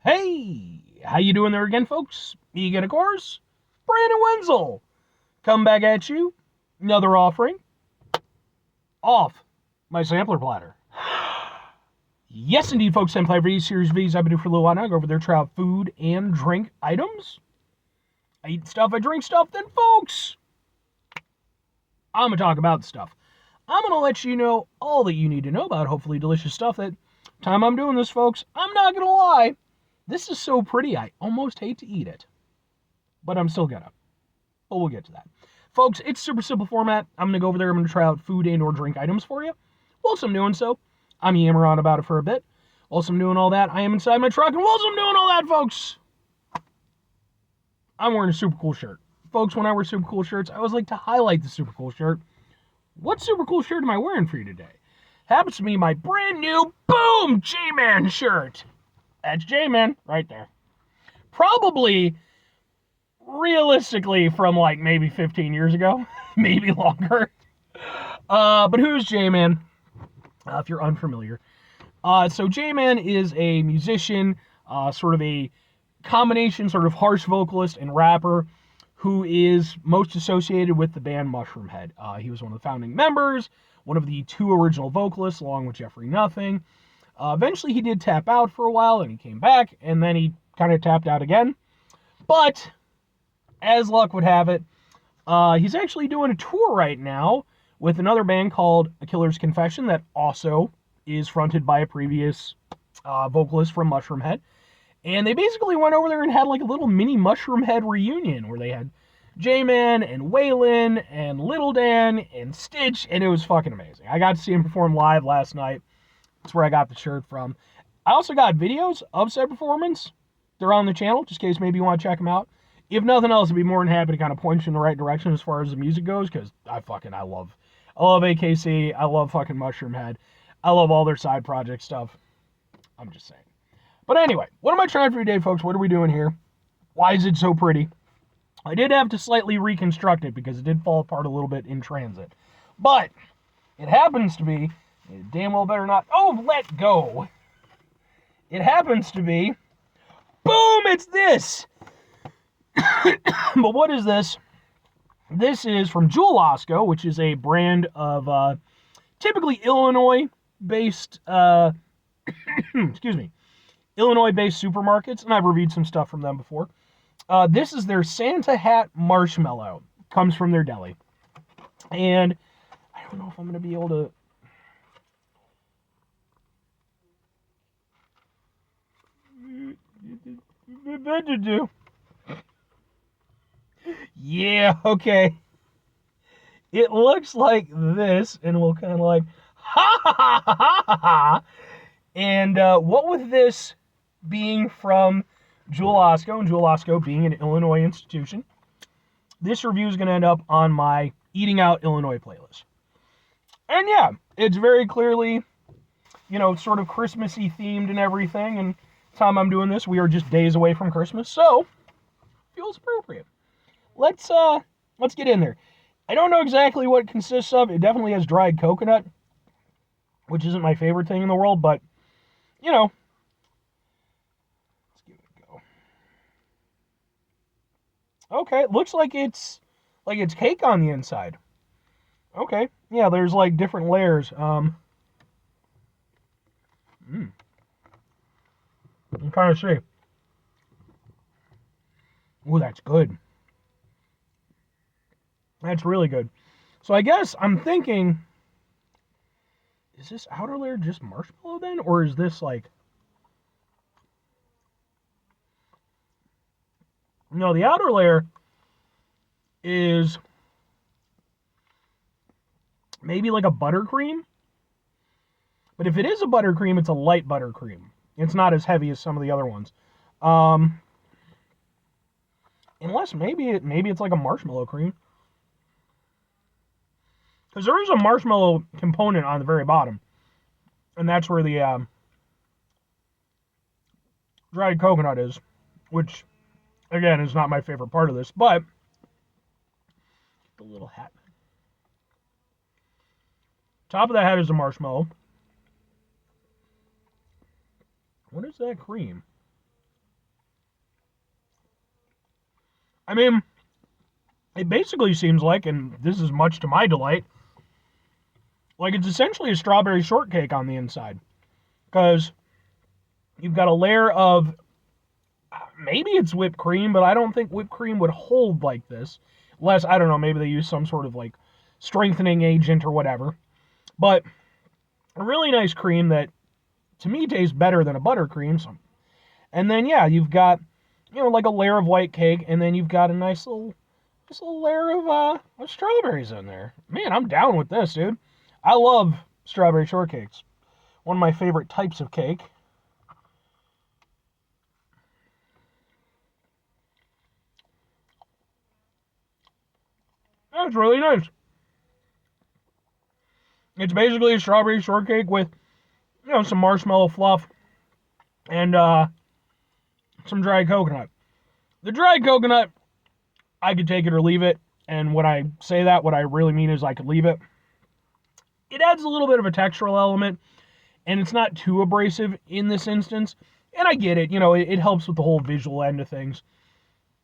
Hey, how you doing there again, folks? Me again, of course, Brandon Wenzel. Come back at you, another offering off my sampler platter. Yes, indeed, folks, sampler for these series videos I've been doing for a little while now. I go over there, try out food and drink items. I eat stuff, I drink stuff, then, folks, I'm going to talk about the stuff. I'm going to let you know all that you need to know about hopefully delicious stuff. That time I'm doing this, folks, I'm not going to lie. This is so pretty, I almost hate to eat it. But I'm still gonna. But we'll get to that. Folks, it's super simple format. I'm gonna go over there, I'm gonna try out food and or drink items for you. Whilst I'm doing so, I'm yammering on about it for a bit. Whilst I'm doing all that, I am inside my truck, and whilst I'm doing all that, folks, I'm wearing a super cool shirt. Folks, when I wear super cool shirts, I always like to highlight the super cool shirt. What super cool shirt am I wearing for you today? Happens to be my brand new Boom J-Man shirt. That's J-Man right there. Probably realistically from like maybe 15 years ago, maybe longer. But who's J-Man? If you're unfamiliar. So J-Man is a musician, sort of a combination, sort of harsh vocalist and rapper who is most associated with the band Mushroomhead. He was one of the founding members, one of the two original vocalists, along with Jeffrey Nothing. Eventually he did tap out for a while, and he came back, and then he kind of tapped out again. But as luck would have it, he's actually doing a tour right now with another band called A Killer's Confession that also is fronted by a previous vocalist from Mushroomhead. And they basically went over there and had like a little mini Mushroomhead reunion where they had J-Man and Waylon and Little Dan and Stitch, and it was fucking amazing. I got to see him perform live last night. That's where I got the shirt from. I also got videos of said performance. They're on the channel, just in case maybe you want to check them out. If nothing else, I'd be more than happy to kind of point you in the right direction as far as the music goes, because I love AKC, I love fucking Mushroomhead, I love all their side project stuff. I'm just saying. But anyway, what am I trying for today, folks? What are we doing here? Why is it so pretty? I did have to slightly reconstruct it because it did fall apart a little bit in transit. But it happens to be, damn well better not, oh, let go. It happens to be, boom, it's this. But what is this? This is from Jewel Osco, which is a brand of typically Illinois-based, excuse me, Illinois-based supermarkets, and I've reviewed some stuff from them before. This is their Santa Hat Marshmallow. Comes from their deli. And I don't know if I'm going to be able to... Yeah, okay. It looks like this, and we'll kind of like, ha ha ha ha ha ha. And what with this being from Jewel Osco, and Jewel Osco being an Illinois institution, this review is going to end up on my Eating Out Illinois playlist. And yeah, it's very clearly, sort of Christmassy themed and everything. And the time I'm doing this, we are just days away from Christmas, so feels appropriate. Let's get in there. I don't know exactly what it consists of. It definitely has dried coconut, which isn't my favorite thing in the world, but let's give it a go. Okay, it looks like it's cake on the inside. Okay, yeah, there's like different layers. I'm trying to see. Ooh, that's good. That's really good. So I guess I'm thinking, is this outer layer just marshmallow then? Or is this like... No, the outer layer is maybe like a buttercream. But if it is a buttercream, it's a light buttercream. It's not as heavy as some of the other ones. Unless maybe it's like a marshmallow cream. Because there is a marshmallow component on the very bottom. And that's where the dried coconut is. Which, again, is not my favorite part of this. But, the little hat. Top of the hat is a marshmallow. What is that cream? I mean, it basically seems like, and this is much to my delight, like it's essentially a strawberry shortcake on the inside. Because you've got a layer of, maybe it's whipped cream, but I don't think whipped cream would hold like this. Unless, I don't know, maybe they use some sort of like strengthening agent or whatever. But a really nice cream that, to me, tastes better than a buttercream. So. And then, yeah, you've got, like a layer of white cake, and then you've got a nice little layer of strawberries in there. Man, I'm down with this, dude. I love strawberry shortcakes. One of my favorite types of cake. That's really nice. It's basically a strawberry shortcake with, some marshmallow fluff and some dried coconut. The dried coconut, I could take it or leave it. And when I say that, what I really mean is I could leave it. It adds a little bit of a textural element, and it's not too abrasive in this instance. And I get it, it helps with the whole visual end of things.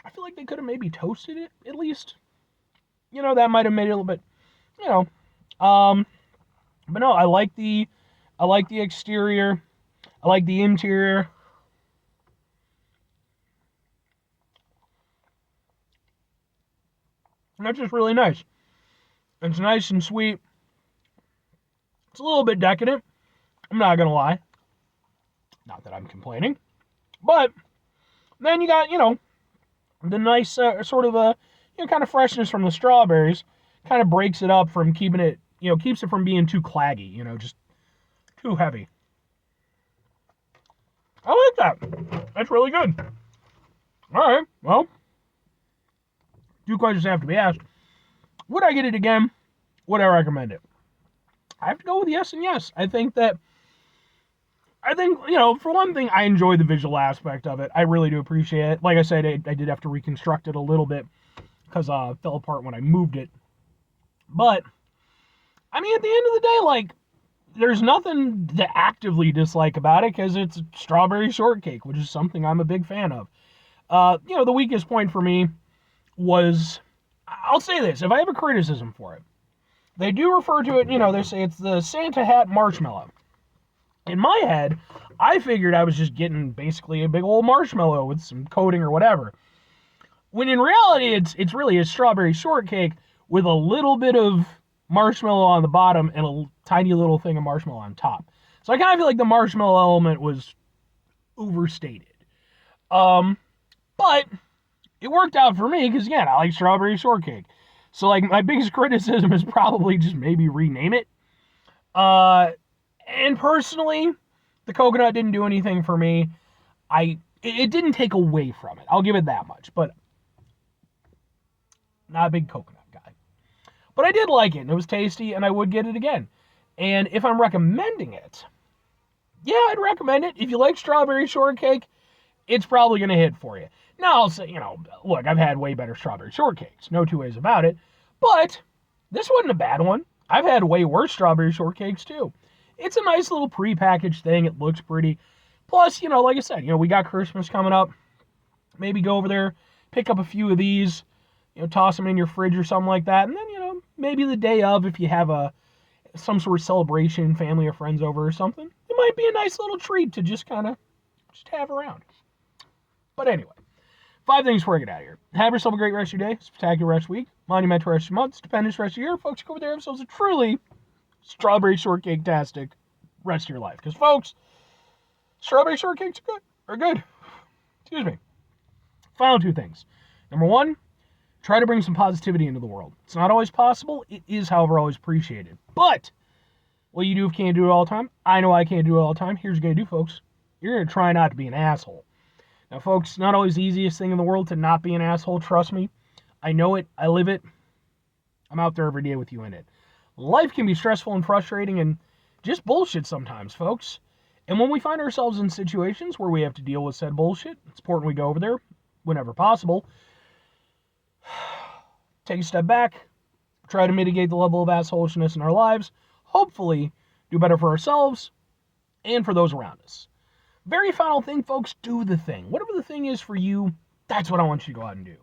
I feel like they could have maybe toasted it, at least. That might have made it a little bit, but no, I like the exterior. I like the interior. And that's just really nice. It's nice and sweet. It's a little bit decadent. I'm not going to lie. Not that I'm complaining. But then you got, the nice sort of a, kind of freshness from the strawberries. Kind of breaks it up from keeping it, keeps it from being too claggy, just too heavy. I like that. That's really good. All right, well, two questions have to be asked. Would I get it again? Would I recommend it? I have to go with yes and yes. I think, for one thing, I enjoy the visual aspect of it. I really do appreciate it. Like I said, I did have to reconstruct it a little bit because it fell apart when I moved it. But, I mean, at the end of the day, like, there's nothing to actively dislike about it because it's strawberry shortcake, which is something I'm a big fan of. The weakest point for me was, I'll say this, if I have a criticism for it, they do refer to it, they say it's the Santa hat marshmallow. In my head, I figured I was just getting basically a big old marshmallow with some coating or whatever. When in reality, it's really a strawberry shortcake with a little bit of marshmallow on the bottom and a tiny little thing of marshmallow on top. So I kind of feel like the marshmallow element was overstated. But it worked out for me because, again, I like strawberry shortcake. So, like, my biggest criticism is probably just maybe rename it. And personally, the coconut didn't do anything for me. It didn't take away from it. I'll give it that much. But not a big coconut guy. But I did like it, and it was tasty, and I would get it again. And if I'm recommending it, yeah, I'd recommend it. If you like strawberry shortcake, it's probably going to hit for you. Now, I'll say, look, I've had way better strawberry shortcakes. No two ways about it. But this wasn't a bad one. I've had way worse strawberry shortcakes, too. It's a nice little prepackaged thing. It looks pretty. Plus, like I said, we got Christmas coming up. Maybe go over there, pick up a few of these, toss them in your fridge or something like that. And then, maybe the day of, if you have some sort of celebration, family or friends over or something, it might be a nice little treat to just kind of have around. But anyway, 5 things before I get out of here. Have yourself a great rest of your day, spectacular rest of the week, monumental rest of your month, stupendous rest of your year. Folks, go over there, have yourselves a truly strawberry shortcake-tastic rest of your life. Because, folks, strawberry shortcakes are good. Excuse me. Final 2 things. Number 1, try to bring some positivity into the world. It's not always possible. It is, however, always appreciated. But what you do if you can't do it all the time, I know I can't do it all the time. Here's what you're going to do, folks. You're going to try not to be an asshole. Now, folks, it's not always the easiest thing in the world to not be an asshole. Trust me. I know it. I live it. I'm out there every day with you in it. Life can be stressful and frustrating and just bullshit sometimes, folks. And when we find ourselves in situations where we have to deal with said bullshit, it's important we go over there whenever possible. Take a step back. Try to mitigate the level of assholishness in our lives. Hopefully, do better for ourselves and for those around us. Very final thing, folks, do the thing. Whatever the thing is for you, that's what I want you to go out and do.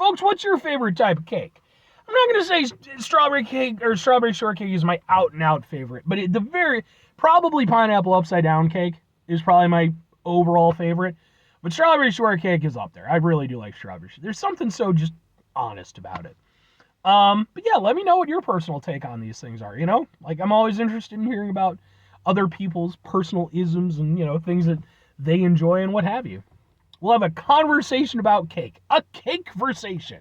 Folks, what's your favorite type of cake? I'm not going to say strawberry cake or strawberry shortcake is my out-and-out favorite, but probably pineapple upside down cake is probably my overall favorite. But strawberry shortcake is up there. I really do like strawberry. There's something so just honest about it. But yeah, let me know what your personal take on these things are, Like, I'm always interested in hearing about other people's personal isms and, things that they enjoy and what have you. We'll have a conversation about cake. A cake-versation.